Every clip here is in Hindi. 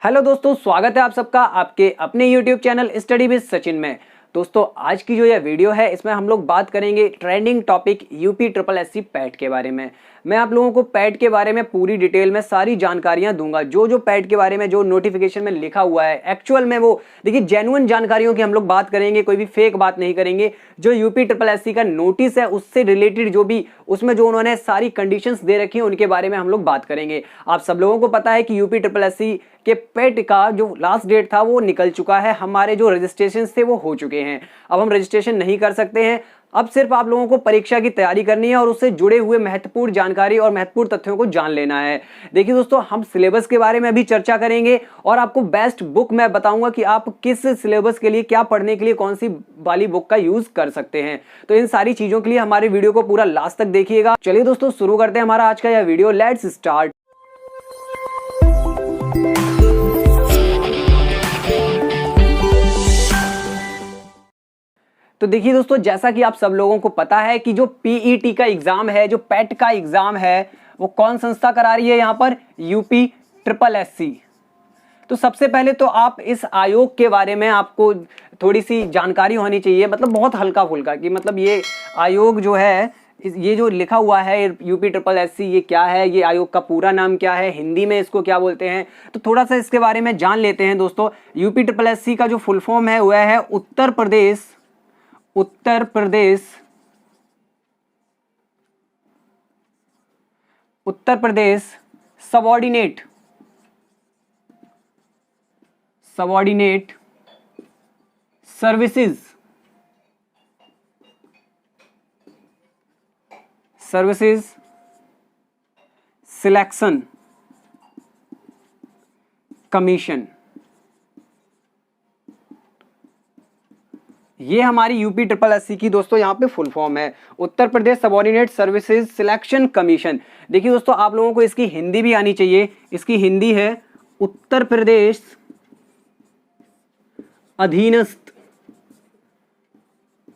हेलो दोस्तों, स्वागत है आप सबका आपके अपने YouTube channel study with Sachin में। दोस्तों आज की जो यह वीडियो है इसमें हम लोग बात करेंगे trending topic UP triple SC PAT के बारे में। मैं आप लोगों को पैट के बारे में पूरी डिटेल में सारी जानकारियां दूंगा। जो पैट के बारे में जो नोटिफिकेशन में लिखा हुआ है एक्चुअल में वो देखिए जेन्युइन जानकारियों की हम लोग बात करेंगे, कोई भी फेक बात नहीं करेंगे। जो यूपी ट्रिपल एससी का नोटिस है उससे रिलेटेड जो भी उसमें जो उन्होंने सारी कंडीशंस दे रखी है उनके बारे में हम लोग बात करेंगे। आप सब लोगों को पता है कि यूपी ट्रिपल एससी के पेट का जो लास्ट डेट था वो निकल चुका है। हमारे जो रजिस्ट्रेशन थे वो हो चुके हैं। अब हम रजिस्ट्रेशन नहीं कर सकते हैं। अब सिर्फ आप लोगों को परीक्षा की तैयारी करनी है और उससे जुड़े हुए महत्वपूर्ण जानकारी और महत्वपूर्ण तथ्यों को जान लेना है। देखिए दोस्तों, हम सिलेबस के बारे में भी चर्चा करेंगे और आपको बेस्ट बुक मैं बताऊंगा कि आप किस सिलेबस के लिए क्या पढ़ने के लिए कौन सी वाली बुक का यूज कर सकते हैं। तो इन सारी चीजों के लिए हमारे वीडियो को पूरा लास्ट तक देखिएगा। चलिए दोस्तों शुरू करते हैं हमारा आज का यह वीडियो। Let's start. तो देखिए दोस्तों, जैसा कि आप सब लोगों को पता है कि जो पीईटी का एग्जाम है, जो पैट का एग्जाम है, वो कौन संस्था करा रही है? यहां पर यूपी ट्रिपल एससी। तो सबसे पहले तो आप इस आयोग के बारे में आपको थोड़ी सी जानकारी होनी चाहिए, मतलब बहुत हल्का फुल्का कि मतलब ये आयोग जो है, ये जो लिखा हुआ है यूपी ट्रिपल एससी, ये क्या है, ये आयोग का पूरा नाम क्या है, हिंदी में इसको क्या बोलते हैं, तो थोड़ा सा इसके बारे में जान लेते हैं दोस्तों। यूपी ट्रिपल एससी का जो फुल फॉर्म है वह है Uttar Pradesh subordinate services selection commission. ये हमारी यूपी ट्रिपल एससी की दोस्तों यहाँ पे फुल फॉर्म है, Uttar Pradesh subordinate services selection commission. देखिए दोस्तों, आप लोगों को इसकी हिंदी भी आनी चाहिए। इसकी हिंदी है उत्तर प्रदेश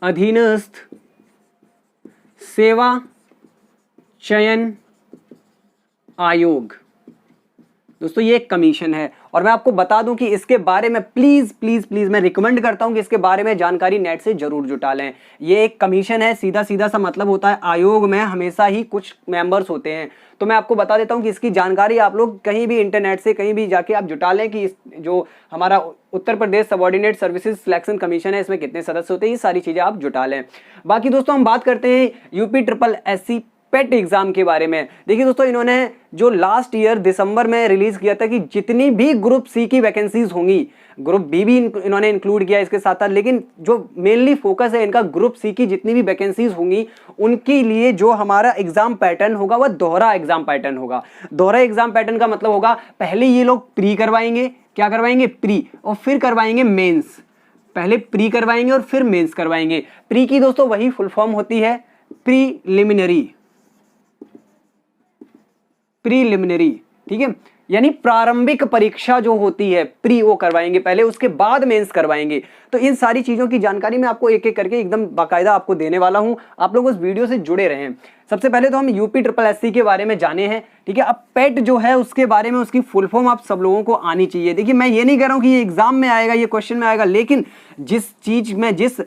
अधीनस्थ सेवा चयन आयोग। दोस्तों ये एक कमीशन है और मैं आपको बता दूं कि इसके बारे में प्लीज मैं रिकमेंड करता हूं कि इसके बारे में जानकारी नेट से जरूर जुटा लें। ये एक कमीशन है, सीधा सा मतलब होता है आयोग में हमेशा ही कुछ मेंबर्स होते हैं। तो मैं आपको बता देता हूं कि इसकी जानकारी आप लोग कहीं भी इंटरनेट से कहीं भी जाके आप जुटा लें कि जो हमारा Uttar Pradesh subordinate services selection commission है इसमें कितने सदस्य होते हैं, ये सारी चीजें आप जुटा लें। बाकी दोस्तों हम बात करते हैं यूपी ट्रिपल एससी पेट एग्जाम के बारे में। देखिए दोस्तों, इन्होंने जो लास्ट ईयर दिसंबर में रिलीज किया था कि जितनी भी ग्रुप सी की वैकेंसीज होंगी, ग्रुप बी भी इन्होंने इंक्लूड किया इसके साथ साथ, लेकिन जो मेनली फोकस है इनका ग्रुप सी की जितनी भी वैकेंसीज होंगी उनके लिए जो हमारा एग्जाम पैटर्न होगा वह दोहरा एग्जाम पैटर्न होगा। दोहरा एग्जाम पैटर्न का मतलब होगा पहले ये लोग प्री करवाएंगे, क्या करवाएंगे? प्री, और फिर करवाएंगे मेंस। पहले प्री करवाएंगे और फिर मेंस करवाएंगे। प्री की दोस्तों वही फुल फॉर्म होती है प्रीलिमिनरी, ठीक है, यानी प्रारंभिक परीक्षा जो होती है प्री वो करवाएंगे पहले, उसके बाद मेंस करवाएंगे। तो इन सारी चीजों की जानकारी मैं आपको एक एक करके एकदम बाकायदा आपको देने वाला हूं। आप लोग उस वीडियो से जुड़े रहें। सबसे पहले तो हम यूपी ट्रिपल एससी के बारे में जाने हैं, ठीक है। अब पेट जो है उसके बारे में उसकी फुल फॉर्म आप सब लोगों को आनी चाहिए। देखिए मैं ये नहीं कह रहा हूं कि ये एग्जाम में आएगा, ये क्वेश्चन में आएगा, लेकिन जिस चीज में जिस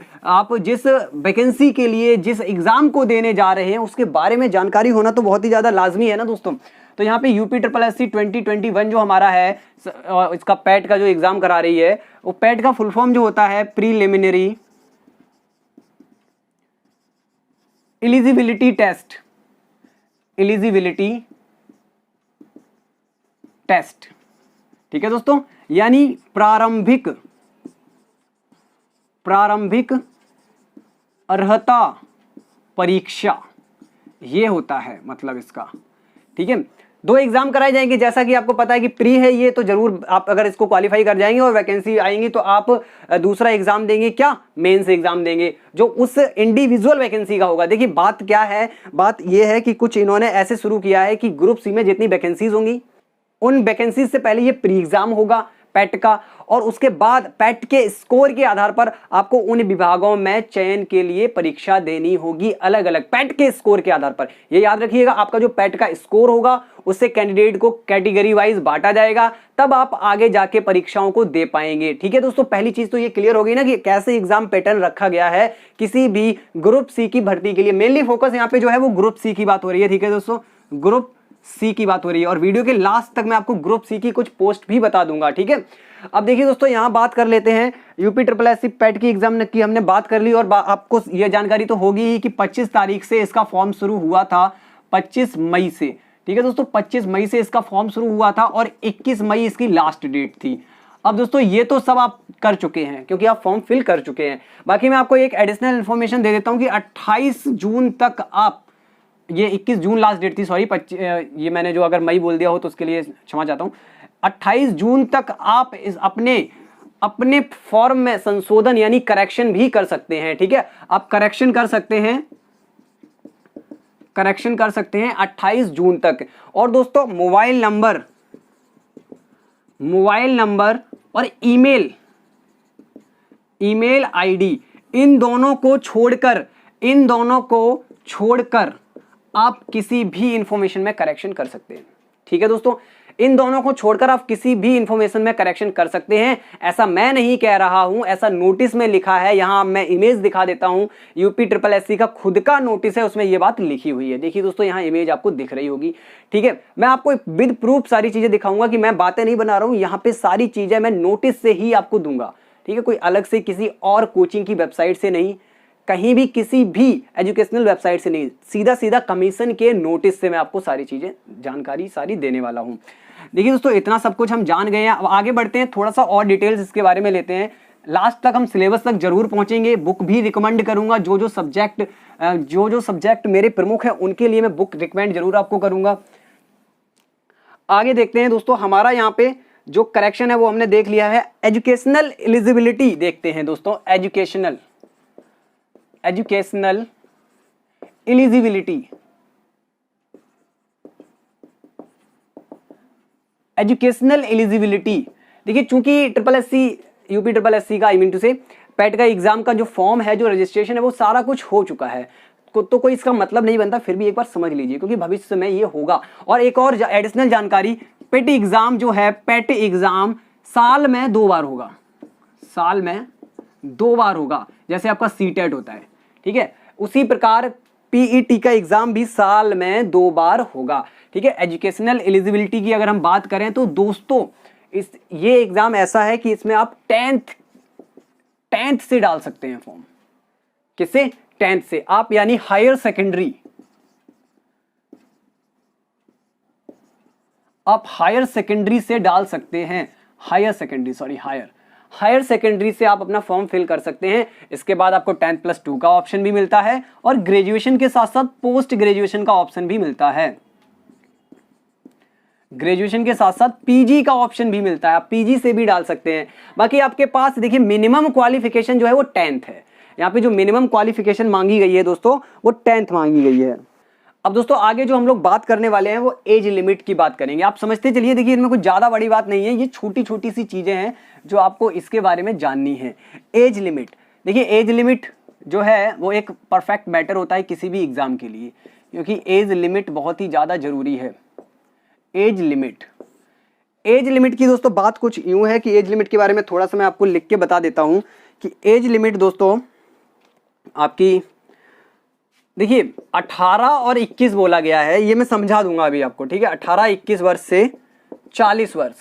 वैकेंसी के लिए जिस एग्जाम को देने जा रहे हैं उसके बारे में जानकारी होना तो बहुत ही ज्यादा लाजमी है ना दोस्तों। तो यहाँ पे यूपी ट्रिपल एससी 2021 जो हमारा है इसका पैट का जो एग्जाम करा रही है, वो पैट का फुल फॉर्म जो होता है प्रीलिमिनरी एलिजिबिलिटी टेस्ट, ठीक है दोस्तों, यानी प्रारंभिक अर्हता परीक्षा, ये होता है मतलब इसका, ठीक है। दो एग्जाम कराए जाएंगे, जैसा कि आपको पता है कि प्री है ये, तो जरूर आप अगर इसको क्वालिफाई कर जाएंगे और वैकेंसी आएंगी तो आप दूसरा एग्जाम देंगे, क्या? मेंस एग्जाम देंगे, जो उस इंडिविजुअल वैकेंसी का होगा। देखिए बात क्या है, बात ये है कि कुछ इन्होंने ऐसे शुरू किया है कि ग्रुप सी में जितनी वैकेंसीज होंगी उन वैकेंसीज से पहले ये प्री एग्जाम होगा। पैट का, और उसके बाद पैट के स्कोर के आधार पर आपको उन विभागों में चयन के लिए परीक्षा देनी होगी, अलग अलग पैट के स्कोर के आधार पर। ये याद रखिएगा, आपका जो पैट का स्कोर होगा उससे कैंडिडेट को कैटेगरी वाइज बांटा जाएगा, तब आप आगे जाके परीक्षाओं को दे पाएंगे। ठीक है दोस्तों, पहली चीज तो ये क्लियर हो गई ना कि कैसे एग्जाम पैटर्न रखा गया है किसी भी ग्रुप सी की भर्ती के लिए। मेनली फोकस यहाँ पे जो है वो ग्रुप सी की बात हो रही है। ठीक है दोस्तों, ग्रुप सी की बात हो रही है, और वीडियो के लास्ट तक मैं आपको ग्रुप सी की कुछ पोस्ट भी बता दूंगा। ठीक है, अब देखिए दोस्तों, यहां बात कर लेते हैं यूपी ट्रिपल एससी पैट की एग्जाम की हमने बात कर ली, और आपको यह जानकारी तो होगी ही कि 25 तारीख से इसका फॉर्म शुरू हुआ था, 25 मई से। ठीक है दोस्तों, 25 मई से इसका फॉर्म शुरू हुआ था और 21 मई इसकी लास्ट डेट थी। अब दोस्तों ये तो सब आप कर चुके हैं क्योंकि आप फॉर्म फिल कर चुके हैं। बाकी मैं आपको एक एडिशनल इन्फॉर्मेशन दे देता हूं कि 28 जून तक आप, ये 21 जून लास्ट डेट थी, सॉरी, ये मैंने जो अगर मई बोल दिया हो तो उसके लिए क्षमा चाहता हूं। 28 जून तक आप इस अपने फॉर्म में संशोधन यानी करेक्शन भी कर सकते हैं। ठीक है, आप करेक्शन कर सकते हैं 28 जून तक। और दोस्तों मोबाइल नंबर और ईमेल आईडी, इन दोनों को छोड़कर आप किसी भी इंफॉर्मेशन में करेक्शन कर सकते हैं। ठीक है दोस्तों, इन दोनों को छोड़कर आप किसी भी इंफॉर्मेशन में करेक्शन कर सकते हैं। ऐसा मैं नहीं कह रहा हूं, ऐसा नोटिस में लिखा है। यहां मैं इमेज दिखा देता हूं, यूपी ट्रिपल एससी का खुद का नोटिस है, उसमें यह बात लिखी हुई है। देखिए दोस्तों, यहां इमेज आपको दिख रही होगी। ठीक है, मैं आपको विद प्रूफ सारी चीजें दिखाऊंगा कि मैं बातें नहीं बना रहा हूं, यहां पे सारी चीजें मैं नोटिस से ही आपको दूंगा। ठीक है, कोई अलग से किसी और कोचिंग की वेबसाइट से नहीं, कहीं भी किसी भी एजुकेशनल वेबसाइट से नहीं, सीधा कमीशन के नोटिस से मैं आपको सारी चीजें जानकारी सारी देने वाला हूं। देखिए दोस्तों, इतना सब कुछ हम जान गए हैं। अब आगे बढ़ते हैं, थोड़ा सा और डिटेल्स इसके बारे में लेते हैं। लास्ट तक हम सिलेबस तक जरूर पहुंचेंगे, बुक भी रिकमेंड करूंगा। जो सब्जेक्ट मेरे प्रमुख हैं उनके लिए मैं बुक रिकमेंड जरूर आपको करूंगा। आगे देखते हैं दोस्तों, हमारा यहाँ पे जो करेक्शन है वो हमने देख लिया है। एजुकेशनल एलिजिबिलिटी देखते हैं दोस्तों, एजुकेशनल एलिजिबिलिटी। देखिए, चूंकि यूपी ट्रिपल एससी का पैट का एग्जाम का जो फॉर्म है, जो रजिस्ट्रेशन है, वो सारा कुछ हो चुका है, तो कोई इसका मतलब नहीं बनता। फिर भी एक बार समझ लीजिए क्योंकि भविष्य में ये होगा। और एक और एडिशनल जानकारी, पैट एग्जाम जो है, पैट एग्जाम साल में 2 बार होगा, जैसे आपका सीटेट होता है। ठीक है, उसी प्रकार पीईटी का एग्जाम भी साल में 2 बार होगा। ठीक है, एजुकेशनल एलिजिबिलिटी की अगर हम बात करें तो दोस्तों ये एग्जाम ऐसा है कि इसमें आप 10th से डाल सकते हैं फॉर्म। किससे? 10th से आप, यानी हायर सेकेंडरी। आप हायर सेकेंडरी से डाल सकते हैं, हायर सेकेंडरी से आप अपना फॉर्म फिल कर सकते हैं। इसके बाद आपको 10+2 का ऑप्शन भी मिलता है, और ग्रेजुएशन के साथ साथ पोस्ट ग्रेजुएशन का ऑप्शन भी मिलता है। ग्रेजुएशन के साथ साथ पीजी का ऑप्शन भी मिलता है, आप पीजी से भी डाल सकते हैं। बाकी आपके पास देखिए मिनिमम क्वालिफिकेशन जो है वो 10th है। यहाँ पे जो मिनिमम क्वालिफिकेशन मांगी गई है दोस्तों, वो 10th मांगी गई है। अब दोस्तों आगे जो हम लोग बात करने वाले हैं वो एज लिमिट की बात करेंगे। आप समझते चलिए, देखिए इनमें कुछ ज्यादा बड़ी बात नहीं है, ये छोटी छोटी सी चीजें हैं जो आपको इसके बारे में जाननी है। एज लिमिट, देखिए एज लिमिट जो है वो एक परफेक्ट मैटर होता है किसी भी एग्जाम के लिए, क्योंकि एज लिमिट बहुत ही ज्यादा जरूरी है। एज लिमिट की दोस्तों बात कुछ यूं है कि एज लिमिट के बारे में थोड़ा सा मैं आपको लिख के बता देता हूं कि एज लिमिट दोस्तों आपकी, देखिए 18 और 21 बोला गया है, ये मैं समझा दूंगा अभी आपको। ठीक है, 18-21 वर्ष से 40 वर्ष।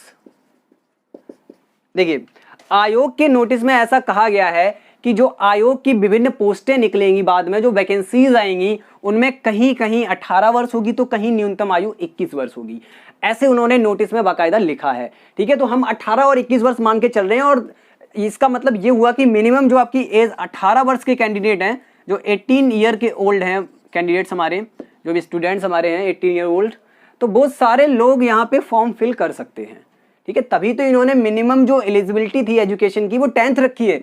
देखिए आयोग के नोटिस में ऐसा कहा गया है कि जो आयोग की विभिन्न पोस्टें निकलेंगी बाद में, जो वैकेंसीज आएंगी, उनमें कहीं कहीं 18 वर्ष होगी तो कहीं न्यूनतम आयु 21 वर्ष होगी। ऐसे उन्होंने नोटिस में बाकायदा लिखा है। ठीक है, तो हम 18 और 21 वर्ष मान के चल रहे हैं, और इसका मतलब ये हुआ कि मिनिमम जो आपकी एज 18 वर्ष के कैंडिडेट हैं, जो 18 ईयर के ओल्ड हैं कैंडिडेट्स हमारे, जो भी स्टूडेंट्स हमारे हैं 18 ईयर ओल्ड, तो बहुत सारे लोग यहाँ पे फॉर्म फिल कर सकते हैं। ठीक है, तभी तो इन्होंने मिनिमम जो एलिजिबिलिटी थी एजुकेशन की वो 10th रखी है।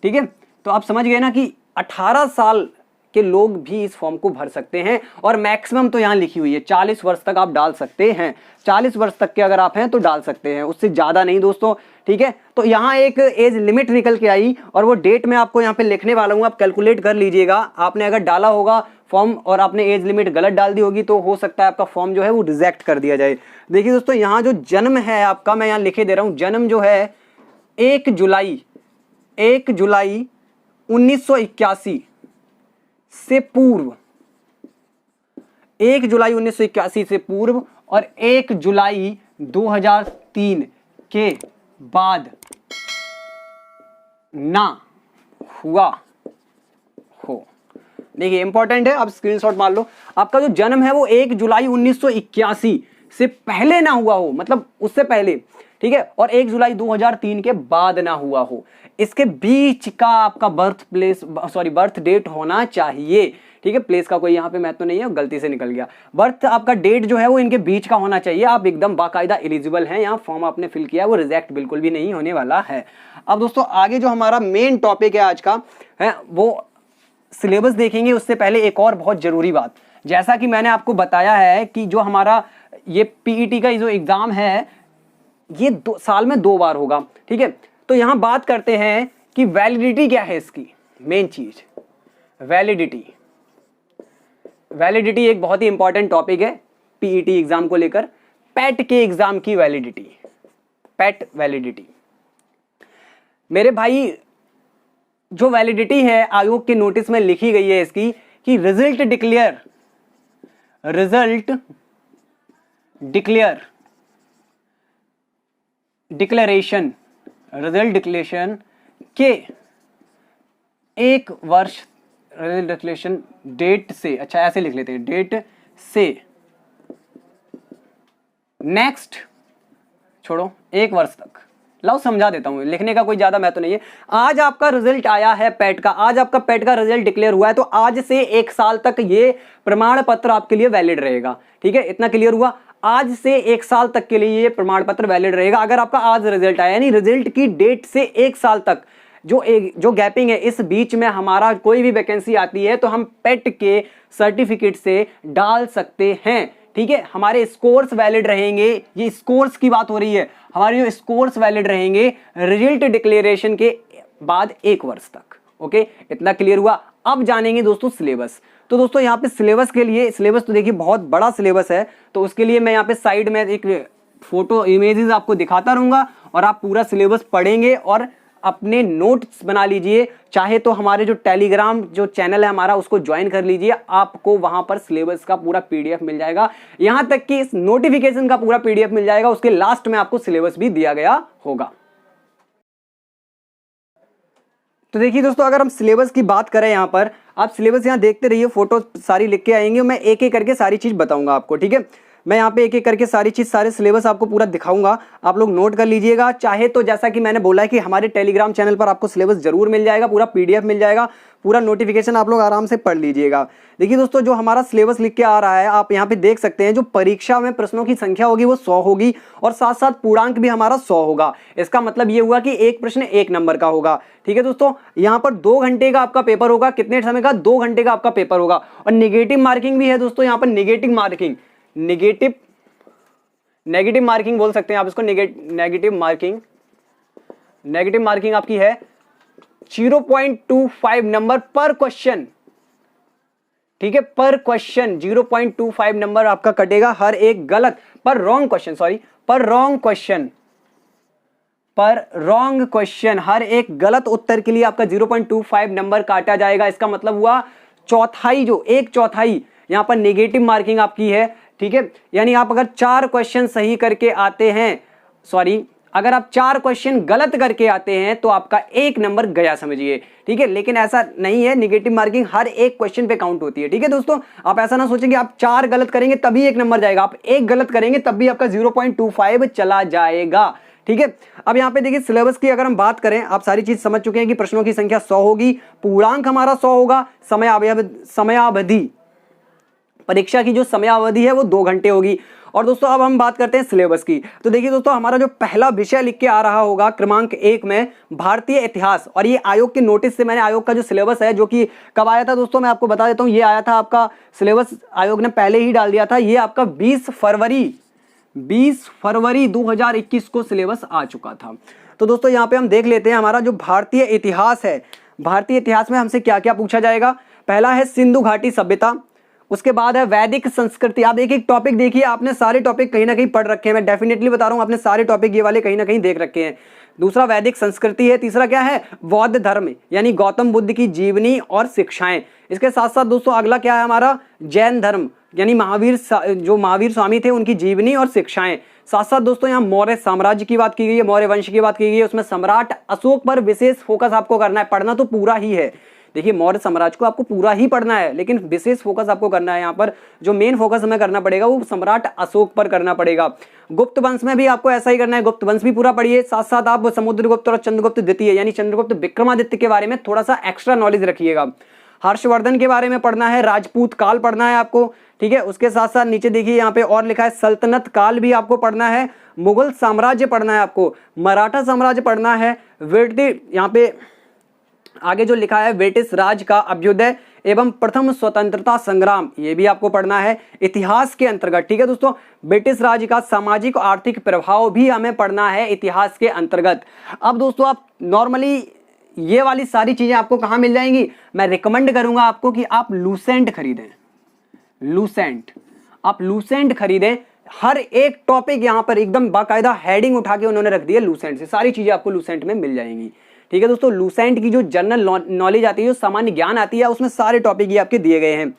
ठीक है, तो आप समझ गए ना कि 18 साल के लोग भी इस फॉर्म को भर सकते हैं, और मैक्सिमम तो यहाँ लिखी हुई है 40 वर्ष तक आप डाल सकते हैं। 40 वर्ष तक के अगर आप हैं तो डाल सकते हैं, उससे ज़्यादा नहीं दोस्तों, ठीक है। तो यहाँ एक एज लिमिट निकल के आई और वो डेट मैं आपको यहाँ पे लिखने वाला हूँ, आप कैलकुलेट कर लीजिएगा। आपने अगर डाला होगा फॉर्म और आपने एज लिमिट गलत डाल दी होगी तो हो सकता है आपका फॉर्म जो है वो रिजेक्ट कर दिया जाए। देखिए दोस्तों, यहाँ जो जन्म है आपका, मैं यहाँ लिखे दे रहा हूँ, जन्म जो है 1 जुलाई 1981 से पूर्व, 1 जुलाई 1981 से पूर्व और 1 जुलाई 2003 के बाद ना हुआ हो। देखिए इंपॉर्टेंट है, आप स्क्रीनशॉट मार लो। आपका जो जन्म है वो 1 जुलाई 1981 से पहले ना हुआ हो, मतलब उससे पहले, ठीक है, और 1 जुलाई 2003 के बाद ना हुआ हो। इसके बीच का आपका बर्थ डेट होना चाहिए, ठीक है। प्लेस का कोई यहाँ पे महत्व नहीं है, गलती से निकल गया। बर्थ आपका डेट जो है वो इनके बीच का होना चाहिए। आप एकदम बाकायदा एलिजिबल हैं। यहाँ फॉर्म आपने फिल किया वो रिजेक्ट बिल्कुल भी नहीं होने वाला है। अब दोस्तों आगे जो हमारा मेन टॉपिक है आज का है वो सिलेबस देखेंगे। उससे पहले एक और बहुत जरूरी बात, जैसा कि मैंने आपको बताया है कि जो हमारा ये पीईटी का जो एग्जाम है ये साल में 2 बार होगा, ठीक है। तो यहां बात करते हैं कि वैलिडिटी क्या है इसकी। मेन चीज वैलिडिटी एक बहुत ही इंपॉर्टेंट टॉपिक है पीईटी एग्जाम को लेकर। पैट के एग्जाम की वैलिडिटी मेरे भाई, जो वैलिडिटी है आयोग के नोटिस में लिखी गई है इसकी कि रिजल्ट डिक्लेरेशन के 1 वर्ष, रिजल्ट डिक्लेरेशन डेट से, अच्छा ऐसे लिख लेते हैं, डेट से नेक्स्ट, छोड़ो 1 वर्ष तक, लाओ समझा देता हूं, लिखने का कोई ज्यादा महत्व नहीं है। आज आपका रिजल्ट आया है पैट का, आज आपका पैट का रिजल्ट डिक्लेयर हुआ है, तो आज से 1 साल तक ये प्रमाण पत्र आपके लिए वैलिड रहेगा, ठीक है। इतना क्लियर हुआ। आज से 1 साल तक के लिए ये प्रमाण पत्र वैलिड रहेगा। अगर आपका आज रिजल्ट आया, यानी रिजल्ट की डेट से 1 साल तक जो गैपिंग है, इस बीच में हमारा कोई भी वैकेंसी आती है तो हम पेट के सर्टिफिकेट से डाल सकते हैं, ठीक है। हमारे स्कोर्स वैलिड रहेंगे, ये स्कोर्स की बात हो रही है, हमारे जो स्कोर्स वैलिड रहेंगे रिजल्ट डिक्लेरेशन के बाद 1 वर्ष तक, ओके। इतना क्लियर हुआ। अब जानेंगे दोस्तों सिलेबस। तो दोस्तों यहाँ पे सिलेबस के लिए, सिलेबस तो देखिए बहुत बड़ा सिलेबस है, तो उसके लिए मैं यहाँ पे साइड में एक फोटो इमेजेस आपको दिखाता रहूंगा और आप पूरा सिलेबस पढ़ेंगे और अपने नोट्स बना लीजिए। चाहे तो हमारे जो टेलीग्राम जो चैनल है हमारा उसको ज्वाइन कर लीजिए, आपको वहां पर सिलेबस का पूरा पीडीएफ मिल जाएगा, यहां तक कि इस नोटिफिकेशन का पूरा पीडीएफ मिल जाएगा। उसके लास्ट में आपको सिलेबस भी दिया गया होगा। तो देखिए दोस्तों, अगर हम सिलेबस की बात करें, यहां पर आप सिलेबस यहां देखते रहिए, फोटो सारी लिख के आएंगे, मैं एक एक करके सारी चीज बताऊंगा आपको, ठीक है। मैं यहाँ पे एक एक करके सारी चीज, सारे सिलेबस आपको पूरा दिखाऊंगा, आप लोग नोट कर लीजिएगा। चाहे तो जैसा कि मैंने बोला है कि हमारे टेलीग्राम चैनल पर आपको सिलेबस जरूर मिल जाएगा, पूरा पीडीएफ मिल जाएगा, पूरा नोटिफिकेशन आप लोग आराम से पढ़ लीजिएगा। देखिए दोस्तों, जो हमारा सिलेबस लिख के आ रहा है आप यहाँ पे देख सकते हैं, जो परीक्षा में प्रश्नों की संख्या होगी वो 100 होगी और साथ साथ पूर्णांक भी हमारा 100 होगा। इसका मतलब ये हुआ कि एक प्रश्न 1 नंबर का होगा, ठीक है दोस्तों। यहाँ पर 2 घंटे का आपका पेपर होगा। कितने समय का? 2 घंटे का आपका पेपर होगा। और नेगेटिव मार्किंग भी है दोस्तों, यहाँ पर नेगेटिव मार्किंग बोल सकते हैं आप इसको, नेगेटिव मार्किंग आपकी है 0.25 नंबर पर क्वेश्चन, ठीक है। पर क्वेश्चन 0.25 नंबर आपका कटेगा हर एक गलत पर रॉन्ग क्वेश्चन हर एक गलत उत्तर के लिए आपका 0.25 नंबर काटा जाएगा। इसका मतलब हुआ चौथाई, जो 1/4 यहां पर नेगेटिव मार्किंग आपकी है, ठीक है। यानी आप अगर 4 क्वेश्चन सही करके आते हैं, अगर आप 4 क्वेश्चन गलत करके आते हैं तो आपका 1 नंबर गया, समझिए, ठीक है। लेकिन ऐसा नहीं है, नेगेटिव मार्किंग हर एक क्वेश्चन पे काउंट होती है, ठीक है दोस्तों। आप ऐसा ना सोचेंगे आप 4 गलत करेंगे तभी 1 नंबर जाएगा, आप 1 गलत करेंगे तब भी आपका 0.25 चला जाएगा, ठीक है। अब यहाँ पे देखिए सिलेबस की अगर हम बात करें, आप सारी चीज समझ चुके हैं कि प्रश्नों की संख्या 100 होगी, पूर्णांक हमारा 100 होगा, समयावधि परीक्षा की जो समयावधि है वो 2 घंटे होगी और दोस्तों अब हम बात करते हैं सिलेबस की। तो देखिए दोस्तों, हमारा जो पहला विषय लिख के आ रहा होगा क्रमांक 1 में भारतीय इतिहास, और ये आयोग के नोटिस से मैंने आयोग का जो सिलेबस है, जो कि कब आया था दोस्तों, मैं आपको बता देता हूं। ये आया था आपका सिलेबस, आयोग ने पहले ही डाल दिया था। ये आपका 20 फरवरी 2021 को सिलेबस आ चुका था। तो दोस्तों यहाँ पे हम देख लेते हैं हमारा जो भारतीय इतिहास है, भारतीय इतिहास में हमसे क्या क्या पूछा जाएगा। पहला है सिंधु घाटी सभ्यता, उसके बाद है वैदिक संस्कृति। आप एक एक टॉपिक देखिए, आपने सारे टॉपिक कहीं ना कहीं पढ़ रखे हैं, मैं डेफिनेटली बता रहा हूं, आपने सारे टॉपिक ये वाले कहीं ना कहीं देख रखे हैं। दूसरा वैदिक संस्कृति है। तीसरा क्या है, बौद्ध धर्म यानी गौतम बुद्ध की जीवनी और शिक्षाएं। इसके साथ साथ दोस्तों अगला क्या है हमारा, जैन धर्म यानी महावीर स्वामी थे, उनकी जीवनी और शिक्षाएं। साथ साथ दोस्तों यहाँ मौर्य साम्राज्य की बात की गई है, मौर्य वंश की बात की गई है, उसमें सम्राट अशोक पर विशेष फोकस आपको करना है। पढ़ना तो पूरा ही है, देखिए मौर्य साम्राज्य को आपको पूरा ही पढ़ना है, लेकिन विशेष फोकस आपको करना है। यहाँ पर जो मेन फोकस हमें करना पड़ेगा वो सम्राट अशोक पर करना पड़ेगा। गुप्त वंश में भी आपको ऐसा ही करना है, गुप्त वंश भी पूरा पढ़िए। साथ साथ आप समुद्रगुप्त और चंद्रगुप्त द्वितीय यानी चंद्रगुप्त विक्रमादित्य के बारे में थोड़ा सा एक्स्ट्रा नॉलेज रखिएगा। हर्षवर्धन के बारे में पढ़ना है, राजपूत काल पढ़ना है आपको, ठीक है। उसके साथ साथ नीचे देखिए यहाँ पे और लिखा है सल्तनत काल भी आपको पढ़ना है, मुगल साम्राज्य पढ़ना है आपको, मराठा साम्राज्य पढ़ना है, यहाँ पे आगे जो लिखा है ब्रिटिश राज का अभ्युदय एवं प्रथम स्वतंत्रता संग्राम, ये भी आपको पढ़ना है इतिहास के अंतर्गत, ठीक है दोस्तों। ब्रिटिश राज का सामाजिक और आर्थिक प्रभाव भी हमें पढ़ना है इतिहास के अंतर्गत। अब दोस्तों आप नॉर्मली ये वाली सारी चीजें आपको कहां मिल जाएंगी, मैं रिकमेंड करूंगा आपको कि आप लूसेंट खरीदें, आप लूसेंट खरीदें। हर एक टॉपिक यहां पर एकदम बाकायदा हेडिंग उठा के उन्होंने रख दी है लूसेंट से, सारी चीजें आपको लूसेंट में मिल जाएंगी, ठीक है दोस्तों। लूसेंट की जो जनरल नॉलेज आती है, जो सामान्य ज्ञान आती है, उसमें सारे टॉपिक ये आपके दिए गए हैं।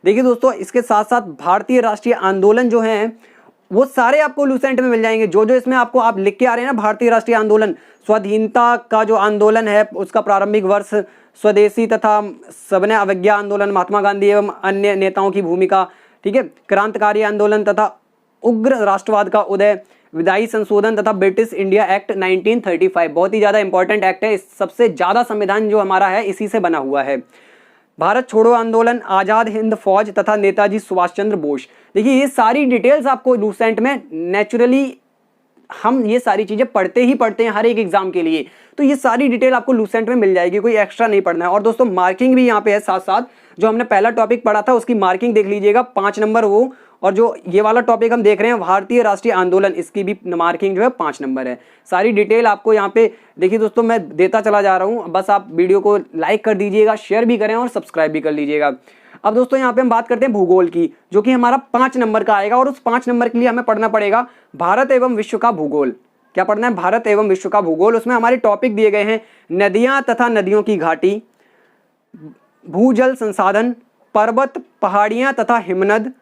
देखिए दोस्तों, इसके साथ साथ भारतीय राष्ट्रीय आंदोलन जो है वो सारे आपको लूसेंट में मिल जाएंगे। जो जो इसमें आपको आप लिख के आ रहे हैं ना, भारतीय राष्ट्रीय आंदोलन, स्वाधीनता का जो आंदोलन है उसका प्रारंभिक वर्ष, स्वदेशी तथा सविनय अवज्ञा आंदोलन, महात्मा गांधी एवं अन्य नेताओं की भूमिका, ठीक है, क्रांतिकारी आंदोलन तथा उग्र राष्ट्रवाद का उदय, विधायी संशोधन तथा ब्रिटिश इंडिया एक्ट 1935, बहुत ही ज्यादा इंपॉर्टेंट एक्ट है, सबसे ज्यादा संविधान जो हमारा है इसी से बना हुआ है। भारत छोड़ो आंदोलन, आजाद हिंद फौज तथा नेताजी सुभाष चंद्र बोस। देखिए ये सारी डिटेल्स आपको लूसेंट में नेचुरली, हम ये सारी चीजें पढ़ते हैं हर एक एग्जाम के लिए, तो ये सारी डिटेल आपको लूसेंट में मिल जाएगी, कोई एक्स्ट्रा नहीं पढ़ना है। और दोस्तों मार्किंग भी यहाँ पे है, साथ साथ जो हमने पहला टॉपिक पढ़ा था उसकी मार्किंग देख लीजिएगा, 5 नंबर वो, और जो ये वाला टॉपिक हम देख रहे हैं भारतीय राष्ट्रीय आंदोलन, इसकी भी मार्किंग जो है 5 नंबर है। सारी डिटेल आपको यहाँ पे देखिए दोस्तों मैं देता चला जा रहा हूँ, बस आप वीडियो को लाइक कर दीजिएगा, शेयर भी करें और सब्सक्राइब भी कर लीजिएगा। अब दोस्तों यहाँ पे हम बात करते हैं भूगोल की, जो कि हमारा 5 नंबर का आएगा, और उस 5 नंबर के लिए हमें पढ़ना पड़ेगा भारत एवं विश्व का भूगोल। क्या पढ़ना है, भारत एवं विश्व का भूगोल। उसमें हमारे टॉपिक दिए गए हैं नदियां तथा नदियों की घाटी, भूजल संसाधन, पर्वत पहाड़ियां तथा हिमनद,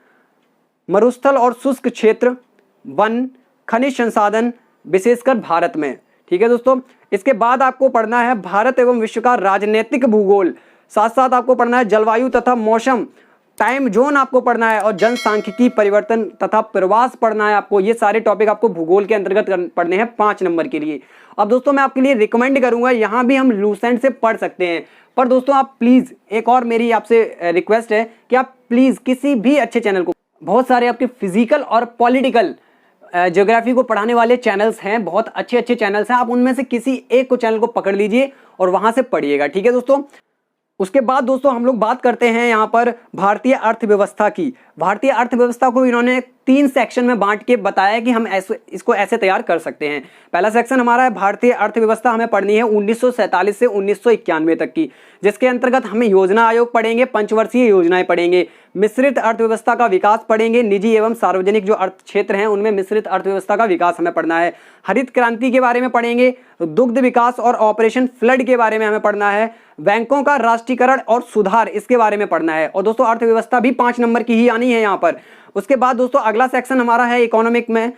मरुस्थल और शुष्क क्षेत्र, वन, खनिज संसाधन विशेषकर भारत में, ठीक है दोस्तों। इसके बाद आपको पढ़ना है भारत एवं विश्व का राजनीतिक भूगोल, साथ साथ आपको पढ़ना है जलवायु तथा मौसम, टाइम जोन आपको पढ़ना है, और जनसांख्यिकी परिवर्तन तथा प्रवास पढ़ना है आपको। ये सारे टॉपिक आपको भूगोल के अंतर्गत पढ़ने हैं 5 नंबर के लिए। अब दोस्तों मैं आपके लिए रिकमेंड करूंगा, यहां भी हम लूसेंट से पढ़ सकते हैं, पर दोस्तों आप प्लीज, एक और मेरी आपसे रिक्वेस्ट है कि आप प्लीज किसी भी अच्छे चैनल को, बहुत सारे आपके फिजिकल और पॉलिटिकल ज्योग्राफी को पढ़ाने वाले चैनल्स हैं, बहुत अच्छे अच्छे चैनल्स हैं, आप उनमें से किसी एक को चैनल को पकड़ लीजिए और वहां से पढ़िएगा, ठीक है दोस्तों। उसके बाद दोस्तों हम लोग बात करते हैं यहाँ पर भारतीय अर्थव्यवस्था की। भारतीय अर्थव्यवस्था को इन्होंने 3 सेक्शन में बांट के बताया कि हम इसको ऐसे तैयार कर सकते हैं। पहला सेक्शन हमारा है भारतीय अर्थव्यवस्था, हमें पढ़नी है 1947 से 1991 तक की, जिसके अंतर्गत हमें योजना आयोग पढ़ेंगे, पंचवर्षीय योजनाएं पढ़ेंगे, मिश्रित अर्थव्यवस्था का विकास पढ़ेंगे, निजी एवं सार्वजनिक जो अर्थ क्षेत्र हैं उनमें मिश्रित अर्थव्यवस्था का विकास हमें पढ़ना है, हरित क्रांति के बारे में पढ़ेंगे, दुग्ध विकास और ऑपरेशन फ्लड के बारे में हमें पढ़ना है, बैंकों का राष्ट्रीयकरण और सुधार इसके बारे में पढ़ना है। और दोस्तों अर्थव्यवस्था भी 5 नंबर की ही आनी है यहाँ पर। उसके बाद दोस्तों अगला सेक्शन हमारा है इकोनॉमिक्स में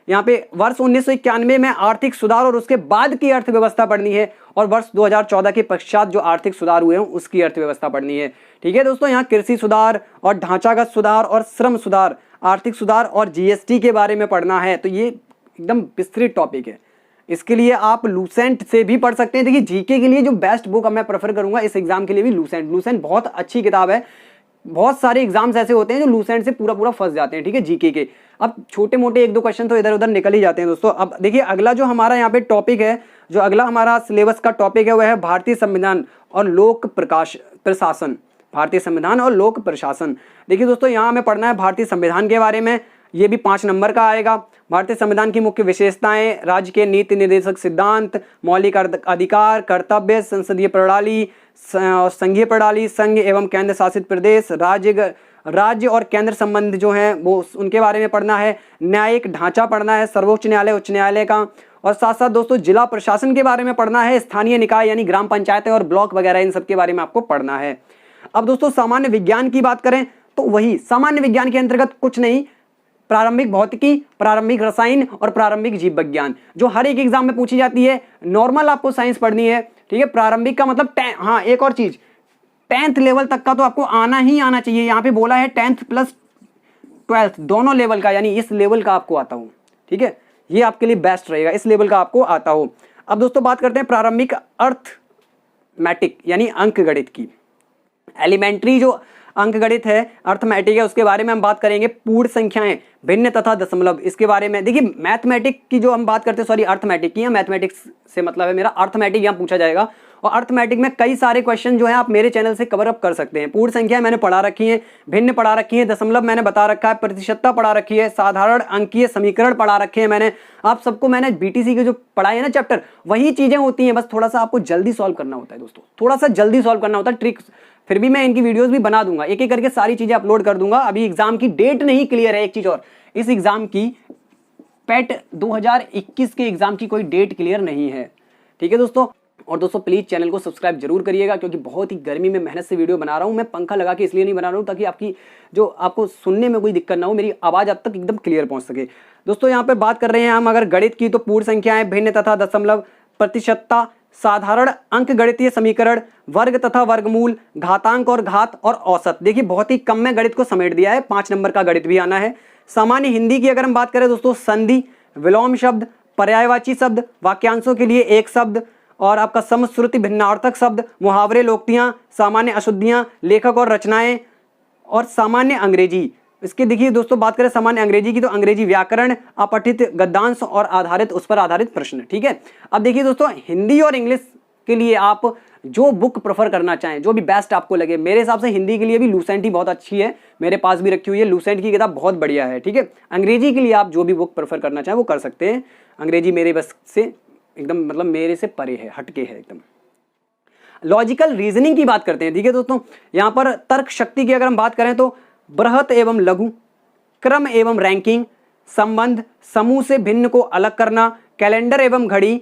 यहाँ पे वर्ष 1991 में आर्थिक सुधार और उसके बाद की अर्थव्यवस्था पढ़नी है, और वर्ष 2014 के पश्चात जो आर्थिक सुधार हुए हैं उसकी अर्थव्यवस्था पढ़नी है, ठीक है दोस्तों। यहाँ कृषि सुधार और ढांचागत सुधार और श्रम सुधार, आर्थिक सुधार और जीएसटी के बारे में पढ़ना है। तो ये एकदम विस्तृत टॉपिक है, इसके लिए आप लूसेंट से भी पढ़ सकते हैं। देखिए जीके के लिए जो बेस्ट बुक मैं प्रेफर करूंगा इस एग्जाम के लिए भी लूसेंट बहुत अच्छी किताब है, बहुत सारे एग्जाम्स ऐसे होते हैं जो लूसेंट से पूरा पूरा फंस जाते हैं, ठीक है, जीके के। अब छोटे मोटे एक दो क्वेश्चन तो इधर उधर निकल ही जाते हैं दोस्तों। अब देखिए अगला जो हमारा यहाँ पे टॉपिक है, जो अगला हमारा सिलेबस का टॉपिक है वह है भारतीय संविधान और लोक प्रशासन। भारतीय संविधान और लोक प्रशासन। देखिए दोस्तों यहाँ हमें पढ़ना है भारतीय संविधान के बारे में, ये भी 5 नंबर का आएगा। भारतीय संविधान की मुख्य विशेषताएं, राज्य के नीति निर्देशक सिद्धांत, मौलिक अधिकार, कर्तव्य, संसदीय प्रणाली, संघीय प्रणाली, संघ एवं केंद्र शासित प्रदेश, राज्य और केंद्र संबंध जो हैं वो उनके बारे में पढ़ना है। न्यायिक ढांचा पढ़ना है, सर्वोच्च न्यायालय, उच्च न्यायालय का, और साथ साथ दोस्तों जिला प्रशासन के बारे में पढ़ना है, स्थानीय निकाय यानी ग्राम पंचायतें और ब्लॉक वगैरह, इन सब के बारे में आपको पढ़ना है। अब दोस्तों सामान्य विज्ञान की बात करें तो वही सामान्य विज्ञान के अंतर्गत कुछ नहीं, प्रारंभिक भौतिकी, प्रारंभिक रसायन और प्रारंभिक जीव विज्ञान, जो हर एक एग्जाम में पूछी जाती है। नॉर्मल आपको साइंस पढ़नी है, ठीक है। प्रारंभिक का मतलब हाँ एक और चीज, 10th लेवल तक का तो आपको आना ही आना चाहिए। यहाँ पे बोला है 10th प्लस 12th दोनों लेवल का, यानी इस लेवल का आपको आता हो, ठीक है, ये आपके लिए बेस्ट रहेगा, इस लेवल का आपको आता हो। अब दोस्तों बात करते हैं प्रारंभिक अर्थमैटिक यानी अंक गणित की। एलिमेंट्री जो अंक गणित है, अर्थमैटिक है, उसके बारे में हम बात करेंगे। पूर्ण संख्याएं, भिन्न तथा दशमलव, इसके बारे में। देखिए मैथमेटिक की जो हम बात करते हैं, सॉरी अर्थमैटिक की, मैथमेटिक्स से मतलब है मेरा, अर्थमैटिक यहाँ पूछा जाएगा। और अर्थमैटिक में कई सारे क्वेश्चन जो है आप मेरे चैनल से कवर अप कर सकते हैं। पूर्ण संख्या मैंने पढ़ा रखी है, भिन्न पढ़ा रखी है, दशमलव मैंने बता रखा है, प्रतिशतता पढ़ा रखी है, साधारण अंकीय समीकरण पढ़ा रखे हैं मैंने। आप सबको मैंने बीटीसी के जो पढ़ाए है ना चैप्टर, वही चीजें होती हैं, बस थोड़ा सा आपको जल्दी सॉल्व करना होता है दोस्तों, थोड़ा सा जल्दी सॉल्व करना होता है। ट्रिक्स फिर भी मैं इनकी वीडियोस भी बना दूंगा, एक एक करके सारी चीजें अपलोड कर दूंगा। अभी एग्जाम की डेट नहीं क्लियर है। एक चीज और, इस एग्जाम की पेट 2021 के एग्जाम की कोई डेट क्लियर नहीं है, ठीक है दोस्तों। और दोस्तों प्लीज चैनल को सब्सक्राइब जरूर करिएगा, क्योंकि बहुत ही गर्मी में मेहनत से वीडियो बना रहा हूं। मैं पंखा लगा के इसलिए नहीं बना रहा हूं ताकि आपकी जो आपको सुनने में कोई दिक्कत ना हो, मेरी आवाज आप तक एकदम क्लियर पहुंच सके। दोस्तों यहाँ पे बात कर रहे हैं हम अगर गणित की, तो पूर्ण संख्याएं, भिन्न तथा दशमलव, प्रतिशतता, साधारण अंक गणितीय समीकरण, वर्ग तथा वर्गमूल, घातांक और घात, और औसत। देखिए बहुत ही कम में गणित को समेट दिया है, 5 नंबर का गणित भी आना है। सामान्य हिंदी की अगर हम बात करें दोस्तों, संधि, विलोम शब्द, पर्यायवाची शब्द, वाक्यांशों के लिए एक शब्द, और आपका समश्रुति भिन्नार्थक शब्द, मुहावरे, लोकोक्तियां, सामान्य अशुद्धियां, लेखक और रचनाएं, और सामान्य अंग्रेजी। इसके देखिए दोस्तों बात करें सामान्य अंग्रेजी की, तो अंग्रेजी व्याकरण, अपठित गद्यांश और आधारित, उस पर आधारित प्रश्न, ठीक है। अब देखिए दोस्तों हिंदी और इंग्लिश के लिए आप जो बुक प्रेफर करना चाहें, जो भी बेस्ट आपको लगे, मेरे हिसाब से हिंदी के लिए भी लूसेंट ही बहुत अच्छी है, मेरे पास भी रखी हुई है, लूसेंट की किताब बहुत बढ़िया है, ठीक है। अंग्रेजी के लिए आप जो भी बुक प्रेफर करना चाहें वो कर सकते हैं। अंग्रेजी मेरे बस से एकदम मतलब मेरे से परे है, हटके है एकदम। लॉजिकल रीजनिंग की बात करते हैं, ठीक है दोस्तों। यहाँ पर तर्क शक्ति की अगर हम बात करें तो बृहत एवं लघु, क्रम एवं रैंकिंग, संबंध, समूह से भिन्न को अलग करना, कैलेंडर एवं घड़ी,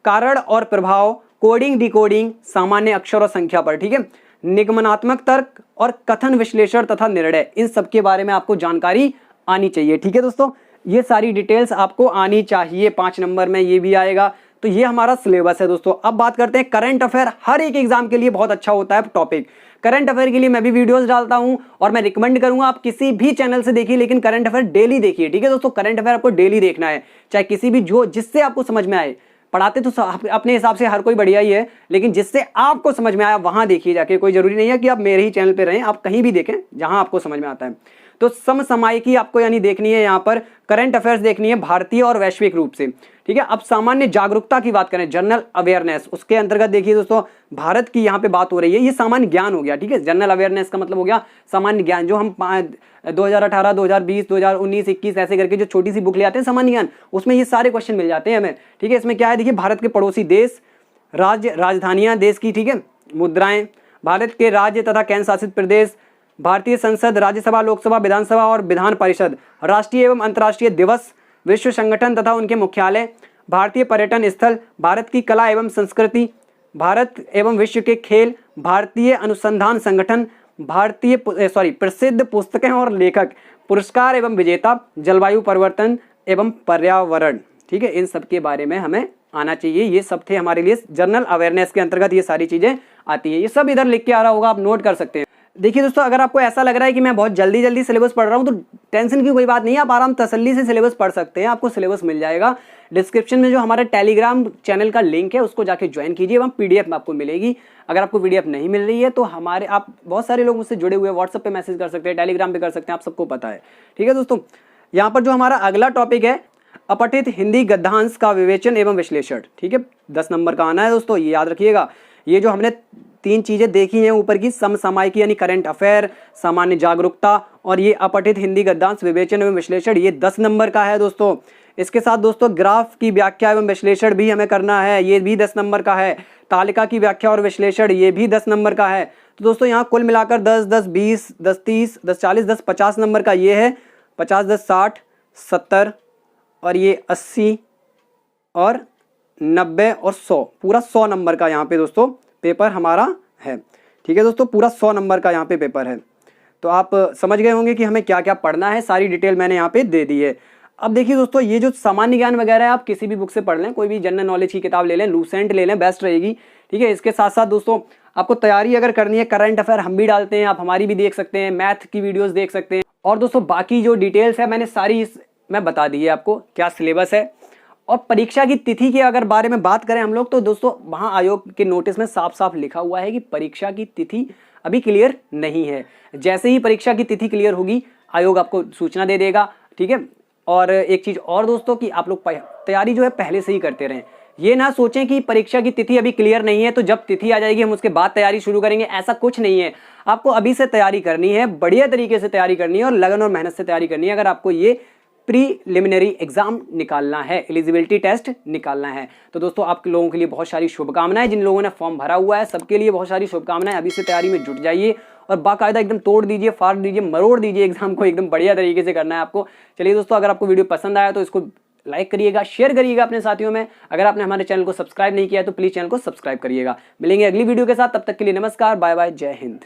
कारण और प्रभाव, कोडिंग डिकोडिंग, सामान्य अक्षर और संख्या पर, ठीक है। निगमनात्मक तर्क और कथन विश्लेषण तथा निर्णय, इन सब के बारे में आपको जानकारी आनी चाहिए, ठीक है दोस्तों। ये सारी डिटेल्स आपको आनी चाहिए, 5 नंबर में ये भी आएगा। तो ये हमारा सिलेबस है दोस्तों। अब बात करते हैं करंट अफेयर, हर एक एग्जाम के लिए बहुत अच्छा होता है टॉपिक। करंट अफेयर के लिए मैं भी वीडियोस डालता हूं और मैं रिकमेंड करूंगा आप किसी भी चैनल से देखिए, लेकिन करंट अफेयर डेली देखिए, ठीक है दोस्तों। करंट अफेयर आपको डेली देखना है, चाहे किसी भी जो जिससे आपको समझ में आए। पढ़ाते तो अपने हिसाब से हर कोई बढ़िया ही है, लेकिन जिससे आपको समझ में आया वहां देखिए जाके। कोई जरूरी नहीं है कि आप मेरे ही चैनल पे रहें, आप कहीं भी देखें जहां आपको समझ में आता है। तो समसामयिकी आपको यानी देखनी है, यहाँ पर करंट अफेयर्स देखनी है भारतीय और वैश्विक रूप से, ठीक है। अब सामान्य जागरूकता की बात करें, जनरल अवेयरनेस, उसके अंतर्गत देखिए दोस्तों भारत की यहाँ पे बात हो रही है। ये सामान्य ज्ञान हो गया, ठीक है। जनरल अवेयरनेस का मतलब हो गया सामान्य ज्ञान, जो हम 2018, 2020, 2019, 21 ऐसे करके जो छोटी सी बुक ले आते हैं सामान्य ज्ञान, उसमें ये सारे क्वेश्चन मिल जाते हैं हमें, ठीक है। इसमें क्या है देखिए, भारत के पड़ोसी देश, राज्य, राजधानियां देश की, ठीक है, मुद्राएं, भारत के राज्य तथा केंद्र शासित प्रदेश, भारतीय संसद, राज्यसभा, लोकसभा, विधानसभा और विधान परिषद, राष्ट्रीय एवं अंतर्राष्ट्रीय दिवस, विश्व संगठन तथा उनके मुख्यालय, भारतीय पर्यटन स्थल, भारत की कला एवं संस्कृति, भारत एवं विश्व के खेल, भारतीय अनुसंधान संगठन, प्रसिद्ध पुस्तकें और लेखक, पुरस्कार एवं विजेता, जलवायु परिवर्तन एवं पर्यावरण, ठीक है। इन सब के बारे में हमें आना चाहिए। ये सब थे हमारे लिए जनरल अवेयरनेस के अंतर्गत, ये सारी चीजें आती है। ये सब इधर लिख के आ रहा होगा, आप नोट कर सकते हैं। देखिए दोस्तों, अगर आपको ऐसा लग रहा है कि मैं बहुत जल्दी जल्दी सिलेबस पढ़ रहा हूँ तो टेंशन की कोई बात नहीं है, आप आराम तसल्ली से सिलेबस पढ़ सकते हैं, आपको सिलेबस मिल जाएगा। डिस्क्रिप्शन में जो हमारा टेलीग्राम चैनल का लिंक है उसको जाके ज्वाइन कीजिए, वहाँ पीडीएफ में आपको मिलेगी। अगर आपको पीडीएफ नहीं मिल रही है तो हमारे आप बहुत सारे लोग मुझसे जुड़े हुए हैं, व्हाट्सएप पे मैसेज कर सकते हैं, टेलीग्राम पे कर सकते हैं, आप सबको पता है। ठीक है दोस्तों, यहाँ पर जो हमारा अगला टॉपिक है अपठित हिंदी गद्यांश का विवेचन एवं विश्लेषण। ठीक है, 10 नंबर का आना है दोस्तों, ये याद रखिएगा। ये जो हमने 3 चीजें देखी हैं ऊपर की, समसामयिक यानी करंट अफेयर, सामान्य जागरूकता और ये अपठित हिंदी गद्यांश विवेचन एवं विश्लेषण, ये 10 नंबर का है दोस्तों। इसके साथ दोस्तों ग्राफ की व्याख्या एवं विश्लेषण भी हमें करना है, ये भी 10 नंबर का है। तालिका की व्याख्या और विश्लेषण, ये भी 10 नंबर का है। तो दोस्तों यहाँ कुल मिलाकर 10, 10, 20, 10, 30, 10, 40, 10, 50 नंबर का ये है। 50, 10, 60, 70 और ये 80 और 90 और 100, पूरा 100 नंबर का यहाँ पे दोस्तों पेपर हमारा है। ठीक है दोस्तों, पूरा 100 नंबर का यहाँ पे पेपर है। तो आप समझ गए होंगे कि हमें क्या क्या पढ़ना है, सारी डिटेल मैंने यहाँ पे दे दी है। अब देखिए दोस्तों, ये जो सामान्य ज्ञान वगैरह है आप किसी भी बुक से पढ़ लें, कोई भी जनरल नॉलेज की किताब ले लें, लूसेंट ले लें, बेस्ट रहेगी। ठीक है, इसके साथ साथ दोस्तों आपको तैयारी अगर करनी है, करंट अफेयर हम भी डालते हैं, आप हमारी भी देख सकते हैं, मैथ की वीडियोस देख सकते हैं। और दोस्तों बाकी जो डिटेल्स है मैंने सारी मैं बता दी है आपको, क्या सिलेबस है। और परीक्षा की तिथि के अगर बारे में बात करें हम लोग तो दोस्तों वहां आयोग के नोटिस में साफ साफ लिखा हुआ है कि परीक्षा की तिथि अभी क्लियर नहीं है। जैसे ही परीक्षा की तिथि क्लियर होगी आयोग आपको सूचना दे देगा। ठीक है, और एक चीज और दोस्तों कि आप लोग तैयारी जो है पहले से ही करते रहें, ये ना सोचें कि परीक्षा की तिथि अभी क्लियर नहीं है तो जब तिथि आ जाएगी हम उसके बाद तैयारी शुरू करेंगे, ऐसा कुछ नहीं है। आपको अभी से तैयारी करनी है, बढ़िया तरीके से तैयारी करनी है और लगन और मेहनत से तैयारी करनी है। अगर आपको ये प्रीलिमिनरी एग्जाम निकालना है, एलिजिबिलिटी टेस्ट निकालना है, तो दोस्तों आप लोगों के लिए बहुत सारी शुभकामनाएं। जिन लोगों ने फॉर्म भरा हुआ है सबके लिए बहुत सारी शुभकामनाएं। अभी से तैयारी में जुट जाइए और बाकायदा एकदम तोड़ दीजिए, फाड़ दीजिए, मरोड़ दीजिए एग्जाम को, एकदम बढ़िया तरीके से करना है आपको। चलिए दोस्तों, अगर आपको वीडियो पसंद आया तो इसको लाइक करिएगा, शेयर करिएगा अपने साथियों में। अगर आपने हमारे चैनल को सब्सक्राइब नहीं किया है तो प्लीज चैनल को सब्सक्राइब करिएगा। मिलेंगे अगली वीडियो के साथ, तब तक के लिए नमस्कार, बाय बाय, जय हिंद।